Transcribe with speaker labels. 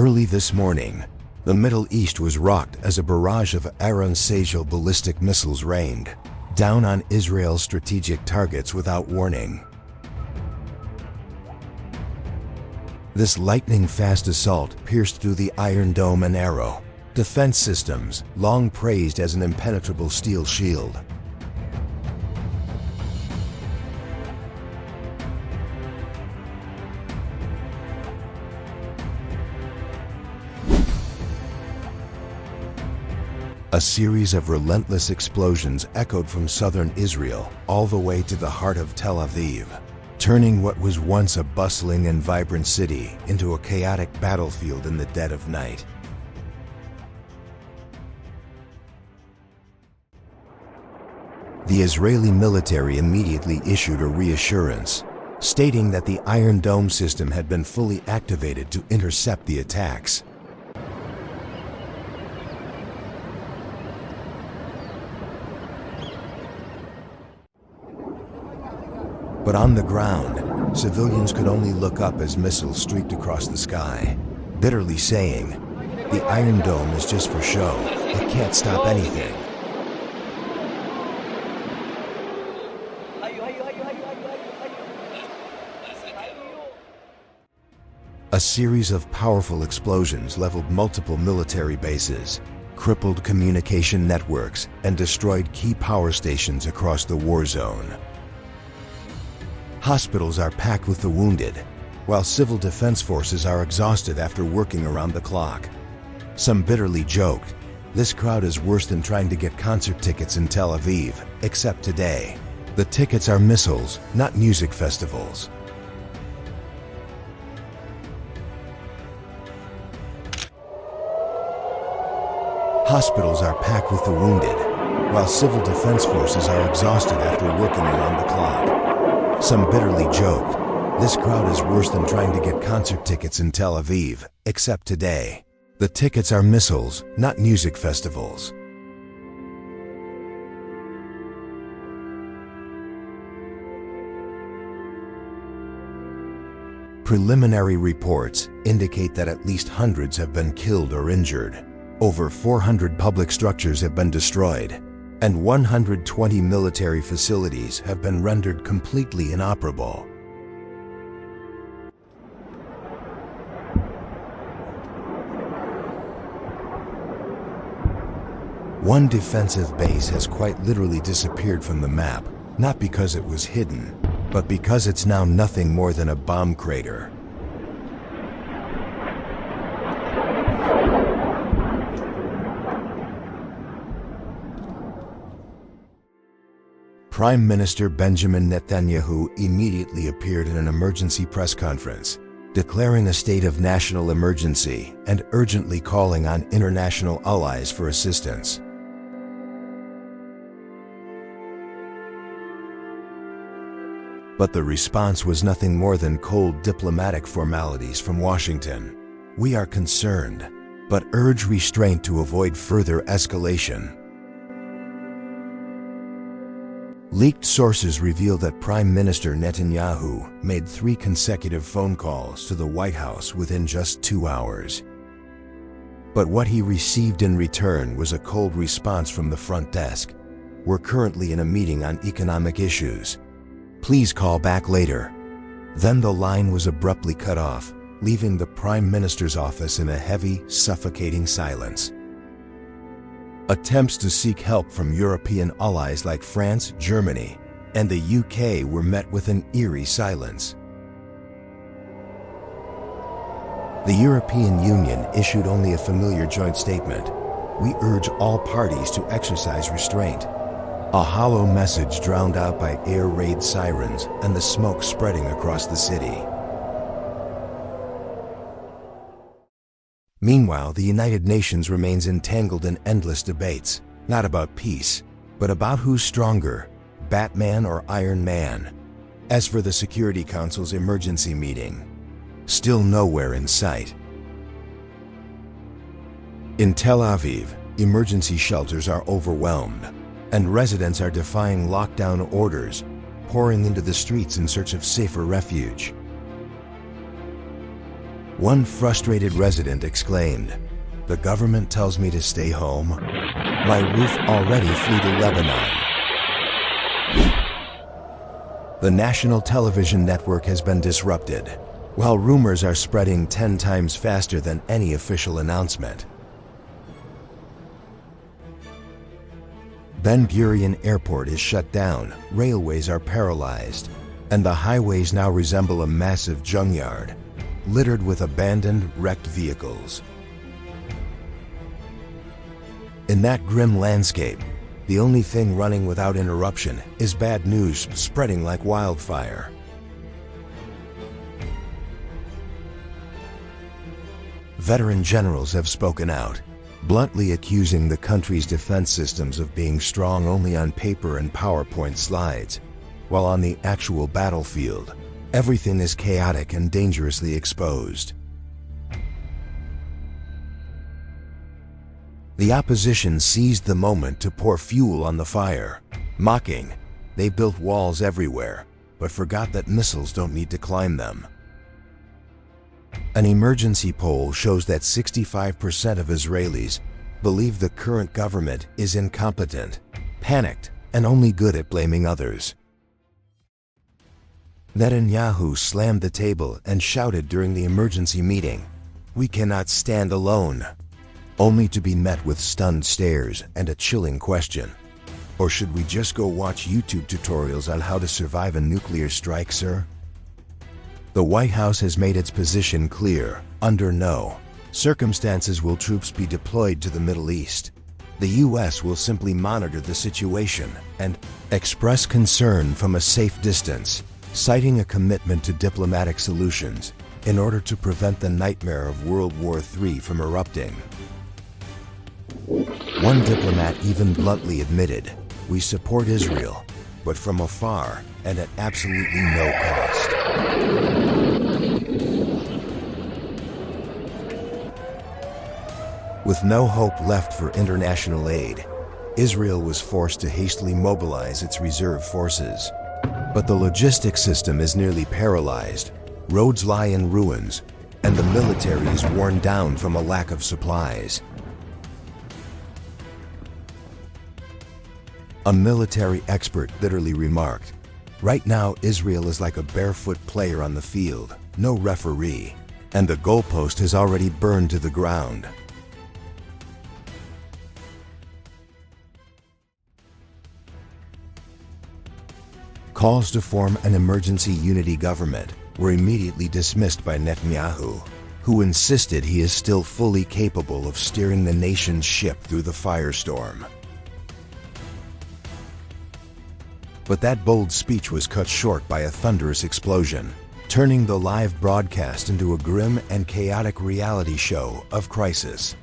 Speaker 1: Early this morning, the Middle East was rocked as a barrage of Sejil ballistic missiles rained down on Israel's strategic targets without warning. This lightning-fast assault pierced through the Iron Dome and Arrow defense systems, long praised as an impenetrable steel shield. A series of relentless explosions echoed from southern Israel all the way to the heart of Tel Aviv, turning what was once a bustling and vibrant city into a chaotic battlefield in the dead of night. The Israeli military immediately issued a reassurance, stating that the Iron Dome system had been fully activated to intercept the attacks. But on the ground, civilians could only look up as missiles streaked across the sky, bitterly saying, "The Iron Dome is just for show. It can't stop anything." A series of powerful explosions leveled multiple military bases, crippled communication networks, and destroyed key power stations across the war zone. Hospitals are packed with the wounded, while civil defense forces are exhausted after working around the clock. Some bitterly joked, "This crowd is worse than trying to get concert tickets in Tel Aviv, except today. The tickets are missiles, not music festivals." Hospitals are packed with the wounded, while civil defense forces are exhausted after working around the clock. Some bitterly joked, "This crowd is worse than trying to get concert tickets in Tel Aviv, except today. The tickets are missiles, not music festivals." Preliminary reports indicate that at least hundreds have been killed or injured. Over 400 public structures have been destroyed, and 120 military facilities have been rendered completely inoperable. One defensive base has quite literally disappeared from the map, not because it was hidden, but because it's now nothing more than a bomb crater. Prime Minister Benjamin Netanyahu immediately appeared in an emergency press conference, declaring a state of national emergency and urgently calling on international allies for assistance. But the response was nothing more than cold diplomatic formalities from Washington. "We are concerned, but urge restraint to avoid further escalation." Leaked sources reveal that Prime Minister Netanyahu made 3 consecutive phone calls to the White House within just 2 hours. But what he received in return was a cold response from the front desk. "We're currently in a meeting on economic issues. Please call back later." Then the line was abruptly cut off, leaving the Prime Minister's office in a heavy, suffocating silence. Attempts to seek help from European allies like France, Germany, and the UK were met with an eerie silence. The European Union issued only a familiar joint statement: "We urge all parties to exercise restraint." A hollow message drowned out by air raid sirens and the smoke spreading across the city. Meanwhile, the United Nations remains entangled in endless debates, not about peace, but about who's stronger, Batman or Iron Man. As for the Security Council's emergency meeting, still nowhere in sight. In Tel Aviv, emergency shelters are overwhelmed, and residents are defying lockdown orders, pouring into the streets in search of safer refuge. One frustrated resident exclaimed, "The government tells me to stay home. My roof already flew to Lebanon." The national television network has been disrupted, while rumors are spreading 10 times faster than any official announcement. Ben Gurion Airport is shut down, railways are paralyzed, and the highways now resemble a massive junkyard, littered with abandoned, wrecked vehicles. In that grim landscape, the only thing running without interruption is bad news spreading like wildfire. Veteran generals have spoken out, bluntly accusing the country's defense systems of being strong only on paper and PowerPoint slides, while on the actual battlefield, everything is chaotic and dangerously exposed. The opposition seized the moment to pour fuel on the fire, mocking, "They built walls everywhere, but forgot that missiles don't need to climb them." An emergency poll shows that 65% of Israelis believe the current government is incompetent, panicked, and only good at blaming others. Netanyahu slammed the table and shouted during the emergency meeting, "We cannot stand alone," only to be met with stunned stares and a chilling question. "Or should we just go watch YouTube tutorials on how to survive a nuclear strike, sir?" The White House has made its position clear. Under no circumstances will troops be deployed to the Middle East. The U.S. will simply monitor the situation and express concern from a safe distance, citing a commitment to diplomatic solutions in order to prevent the nightmare of World War III from erupting. One diplomat even bluntly admitted, "We support Israel, but from afar and at absolutely no cost." With no hope left for international aid, Israel was forced to hastily mobilize its reserve forces. But the logistics system is nearly paralyzed, roads lie in ruins, and the military is worn down from a lack of supplies. A military expert literally remarked, "Right now Israel is like a barefoot player on the field, no referee, and the goalpost has already burned to the ground." Calls to form an emergency unity government were immediately dismissed by Netanyahu, who insisted he is still fully capable of steering the nation's ship through the firestorm. But that bold speech was cut short by a thunderous explosion, turning the live broadcast into a grim and chaotic reality show of crisis.